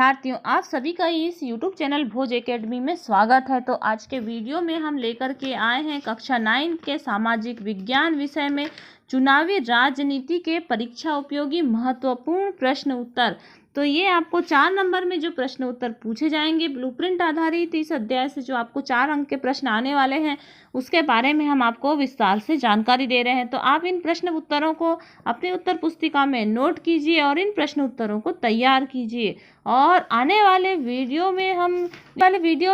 विद्यार्थियों, आप सभी का इस YouTube चैनल भोज एकेडमी में स्वागत है। तो आज के वीडियो में हम लेकर के आए हैं कक्षा 9 के सामाजिक विज्ञान विषय में चुनावी राजनीति के परीक्षा उपयोगी महत्वपूर्ण प्रश्न उत्तर। तो ये आपको 4 नंबर में जो प्रश्न उत्तर पूछे जाएंगे ब्लूप्रिंट आधारित इस अध्याय से जो आपको 4 अंक के प्रश्न आने वाले हैं उसके बारे में हम आपको विस्तार से जानकारी दे रहे हैं। तो आप इन प्रश्न उत्तरों को अपनी उत्तर पुस्तिका में नोट कीजिए और इन प्रश्न उत्तरों को तैयार कीजिए। और आने वाले वीडियो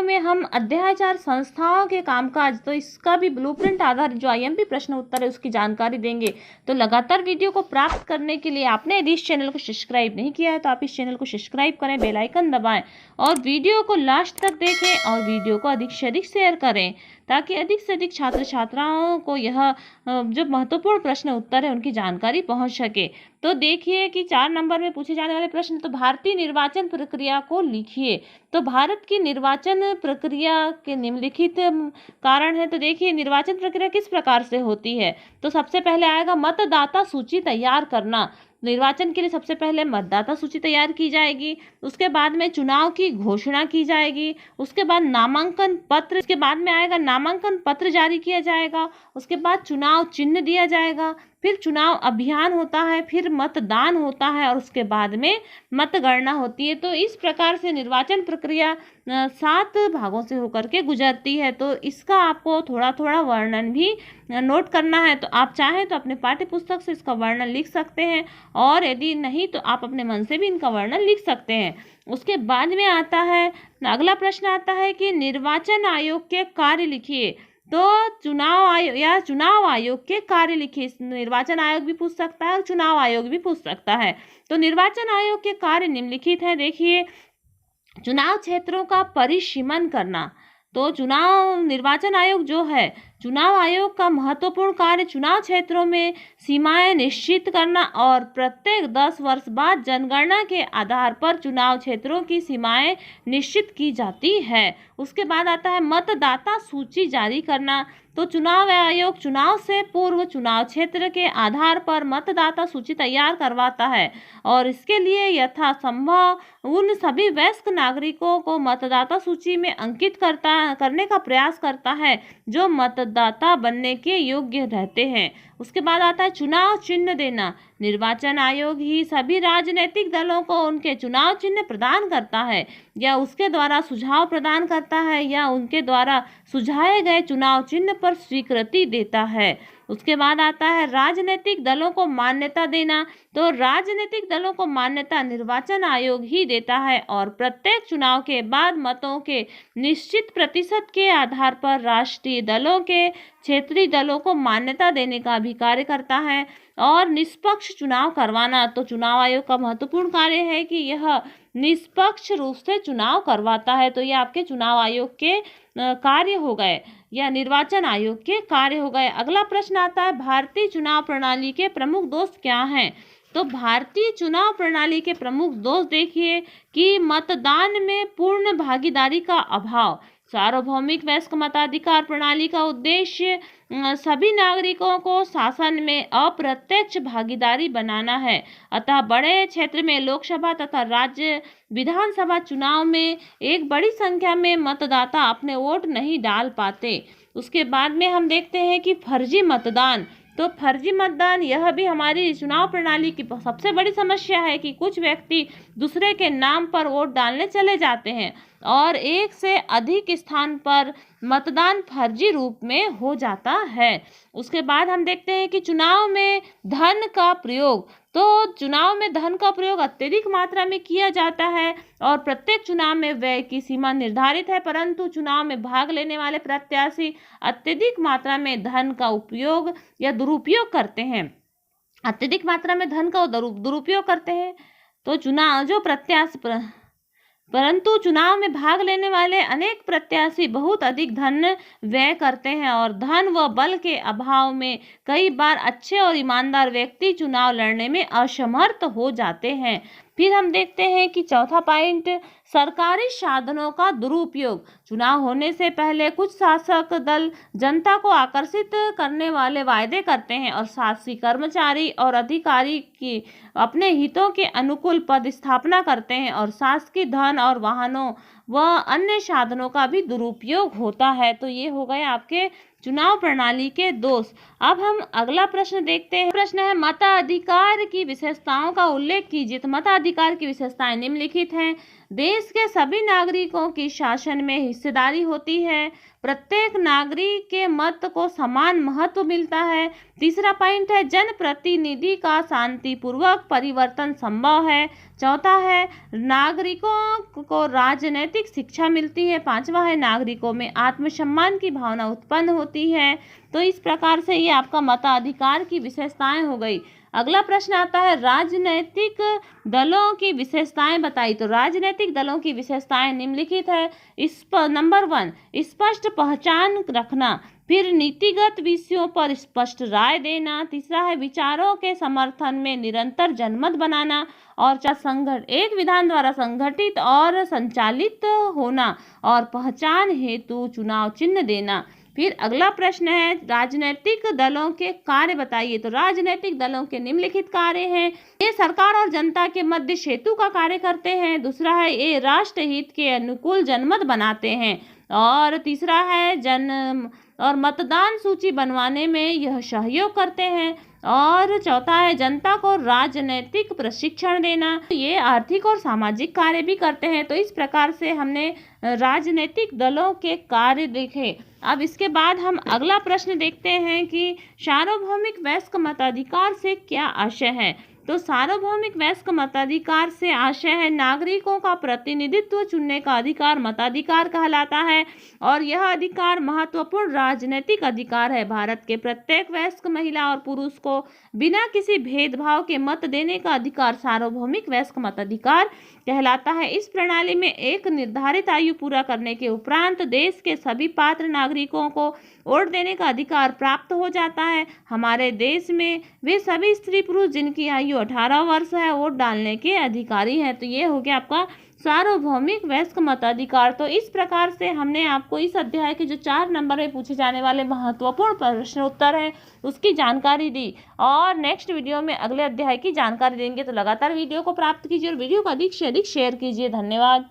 में हम अध्याय 4 संस्थाओं के कामकाज, तो इसका भी ब्लूप्रिंट आधारित जो आईएमपी प्रश्न उत्तर है उसकी जानकारी देंगे। तो लगातार वीडियो को प्राप्त करने के लिए आपने यदि इस चैनल को सब्सक्राइब नहीं किया है तो आप इस चैनल को सब्सक्राइब करें, बेल आइकन दबाएं और वीडियो को लास्ट तक देखें और वीडियो को अधिक से अधिक शेयर करें ताकि अधिक से अधिक छात्र छात्राओं को यह जो महत्वपूर्ण प्रश्न उत्तर है उनकी जानकारी पहुंच सके। तो देखिए कि 4 नंबर में पूछे जाने वाले प्रश्न, तो भारतीय निर्वाचन प्रक्रिया को लिखिए। तो भारत की निर्वाचन प्रक्रिया के निम्नलिखित कारण है। तो देखिए निर्वाचन प्रक्रिया किस प्रकार से होती है। तो सबसे पहले आएगा मतदाता सूची तैयार करना। निर्वाचन के लिए सबसे पहले मतदाता सूची तैयार की जाएगी, उसके बाद में चुनाव की घोषणा की जाएगी, उसके बाद नामांकन पत्र, उसके बाद में आएगा नामांकन पत्र जारी किया जाएगा, उसके बाद चुनाव चिन्ह दिया जाएगा, फिर चुनाव अभियान होता है, फिर मतदान होता है और उसके बाद में मतगणना होती है। तो इस प्रकार से निर्वाचन प्रक्रिया 7 भागों से होकर के गुजरती है। तो इसका आपको थोड़ा थोड़ा वर्णन भी नोट करना है। तो आप चाहें तो अपने पाठ्य पुस्तक से इसका वर्णन लिख सकते हैं और यदि नहीं तो आप अपने मन से भी इनका वर्णन लिख सकते हैं। उसके बाद में आता है अगला प्रश्न आता है कि निर्वाचन आयोग के कार्य लिखिए। तो चुनाव आयोग के कार्य लिखिए। निर्वाचन आयोग भी पूछ सकता है और चुनाव आयोग भी पूछ सकता है। तो निर्वाचन आयोग के कार्य निम्नलिखित है। देखिए, चुनाव क्षेत्रों का परिसीमन करना। तो निर्वाचन आयोग जो है, चुनाव आयोग का महत्वपूर्ण कार्य चुनाव क्षेत्रों में सीमाएं निश्चित करना और प्रत्येक 10 वर्ष बाद जनगणना के आधार पर चुनाव क्षेत्रों की सीमाएं निश्चित की जाती है। उसके बाद आता है मतदाता सूची जारी करना। तो चुनाव आयोग चुनाव से पूर्व चुनाव क्षेत्र के आधार पर मतदाता सूची तैयार करवाता है और इसके लिए यथासंभव उन सभी वयस्क नागरिकों को मतदाता सूची में अंकित करने का प्रयास करता है जो मतदाता बनने के योग्य रहते हैं। उसके बाद आता है चुनाव चिन्ह देना। निर्वाचन आयोग ही सभी राजनीतिक दलों को उनके चुनाव चिन्ह प्रदान करता है या उसके द्वारा सुझाव प्रदान करता है या उनके द्वारा सुझाए गए चुनाव चिन्ह पर स्वीकृति देता है। उसके बाद आता है राजनीतिक दलों को मान्यता देना। तो राजनीतिक दलों को मान्यता निर्वाचन आयोग ही देता है और प्रत्येक चुनाव के बाद मतों के निश्चित प्रतिशत के आधार पर राष्ट्रीय दलों के क्षेत्रीय दलों को मान्यता देने का भी कार्य करता है। और निष्पक्ष चुनाव करवाना। तो चुनाव आयोग का महत्वपूर्ण कार्य है कि यह निष्पक्ष रूप से चुनाव करवाता है। तो ये आपके चुनाव आयोग के कार्य हो गए या निर्वाचन आयोग के कार्य हो गए। अगला प्रश्न आता है भारतीय चुनाव प्रणाली के प्रमुख दोष क्या हैं। तो भारतीय चुनाव प्रणाली के प्रमुख दोष देखिए कि मतदान में पूर्ण भागीदारी का अभाव। सार्वभौमिक वयस्क मताधिकार प्रणाली का उद्देश्य सभी नागरिकों को शासन में अप्रत्यक्ष भागीदारी बनाना है। अतः बड़े क्षेत्र में लोकसभा तथा राज्य विधानसभा चुनाव में एक बड़ी संख्या में मतदाता अपने वोट नहीं डाल पाते। उसके बाद में हम देखते हैं कि फर्जी मतदान। तो फर्जी मतदान यह भी हमारी चुनाव प्रणाली की सबसे बड़ी समस्या है कि कुछ व्यक्ति दूसरे के नाम पर वोट डालने चले जाते हैं और एक से अधिक स्थान पर मतदान फर्जी रूप में हो जाता है। उसके बाद हम देखते हैं कि चुनाव में धन का प्रयोग। तो चुनाव में धन का प्रयोग अत्यधिक मात्रा में किया जाता है और प्रत्येक चुनाव में व्यय की सीमा निर्धारित है, परंतु चुनाव में भाग लेने वाले प्रत्याशी अत्यधिक मात्रा में धन का उपयोग या दुरुपयोग करते हैं। अत्यधिक मात्रा में धन का दुरुपयोग करते हैं। तो परंतु चुनाव में भाग लेने वाले अनेक प्रत्याशी बहुत अधिक धन व्यय करते हैं और धन व बल के अभाव में कई बार अच्छे और ईमानदार व्यक्ति चुनाव लड़ने में असमर्थ हो जाते हैं। फिर हम देखते हैं कि चौथा पॉइंट, सरकारी साधनों का दुरुपयोग। चुनाव होने से पहले कुछ शासक दल जनता को आकर्षित करने वाले वायदे करते हैं और शासकीय कर्मचारी और अधिकारी की अपने हितों के अनुकूल पद स्थापना करते हैं और शासकीय धन और वाहनों व अन्य साधनों का भी दुरुपयोग होता है। तो ये हो गए आपके चुनाव प्रणाली के दोष। अब हम अगला प्रश्न देखते हैं। प्रश्न है, मताधिकार की विशेषताओं का उल्लेख कीजिए। तो मताधिकार की विशेषताएं निम्नलिखित हैं। देश के सभी नागरिकों की शासन में हिस्सेदारी होती है। प्रत्येक नागरिक के मत को समान महत्व मिलता है। तीसरा पॉइंट है, जनप्रतिनिधि का शांतिपूर्वक परिवर्तन संभव है। चौथा है, नागरिकों को राजनीतिक शिक्षा मिलती है। पांचवा है, नागरिकों में आत्मसम्मान की भावना उत्पन्न होती है। तो इस प्रकार से ये आपका मताधिकार की विशेषताएं हो गई। अगला प्रश्न आता है, राजनीतिक दलों की विशेषताएं बताइए। तो राजनीतिक दलों की विशेषताएं निम्नलिखित है। नंबर 1, स्पष्ट पहचान रखना। फिर नीतिगत विषयों पर स्पष्ट राय देना। तीसरा है, विचारों के समर्थन में निरंतर जनमत बनाना। और एक विधान द्वारा संगठित और संचालित होना और पहचान हेतु चुनाव चिन्ह देना। फिर अगला प्रश्न है, राजनीतिक दलों के कार्य बताइए। तो राजनीतिक दलों के निम्नलिखित कार्य हैं। ये सरकार और जनता के मध्य सेतु का कार्य करते हैं। दूसरा है, ये राष्ट्र हित के अनुकूल जनमत बनाते हैं। और तीसरा है, और मतदान सूची बनवाने में यह सहयोग करते हैं। और चौथा है, जनता को राजनीतिक प्रशिक्षण देना। ये आर्थिक और सामाजिक कार्य भी करते हैं। तो इस प्रकार से हमने राजनीतिक दलों के कार्य देखे। अब इसके बाद हम अगला प्रश्न देखते हैं कि सार्वभौमिक वयस्क मताधिकार से क्या आशय है। तो सार्वभौमिक वयस्क मताधिकार से आशय है, नागरिकों का प्रतिनिधित्व चुनने का अधिकार मताधिकार कहलाता है और यह अधिकार महत्वपूर्ण राजनीतिक अधिकार है। भारत के प्रत्येक वयस्क महिला और पुरुष को बिना किसी भेदभाव के मत देने का अधिकार सार्वभौमिक वयस्क मताधिकार कहलाता है। इस प्रणाली में एक निर्धारित आयु पूरा करने के उपरांत देश के सभी पात्र नागरिकों को वोट देने का अधिकार प्राप्त हो जाता है। हमारे देश में वे सभी स्त्री पुरुष जिनकी आयु 18 वर्ष है वोट डालने के अधिकारी हैं। तो ये हो गया आपका सार्वभौमिक वयस्क मताधिकार। तो इस प्रकार से हमने आपको इस अध्याय के जो 4 नंबर में पूछे जाने वाले महत्वपूर्ण प्रश्न उत्तर है उसकी जानकारी दी। और नेक्स्ट वीडियो में अगले अध्याय की जानकारी देंगे। तो लगातार वीडियो को प्राप्त कीजिए और वीडियो को अधिक से अधिक शेयर कीजिए। धन्यवाद।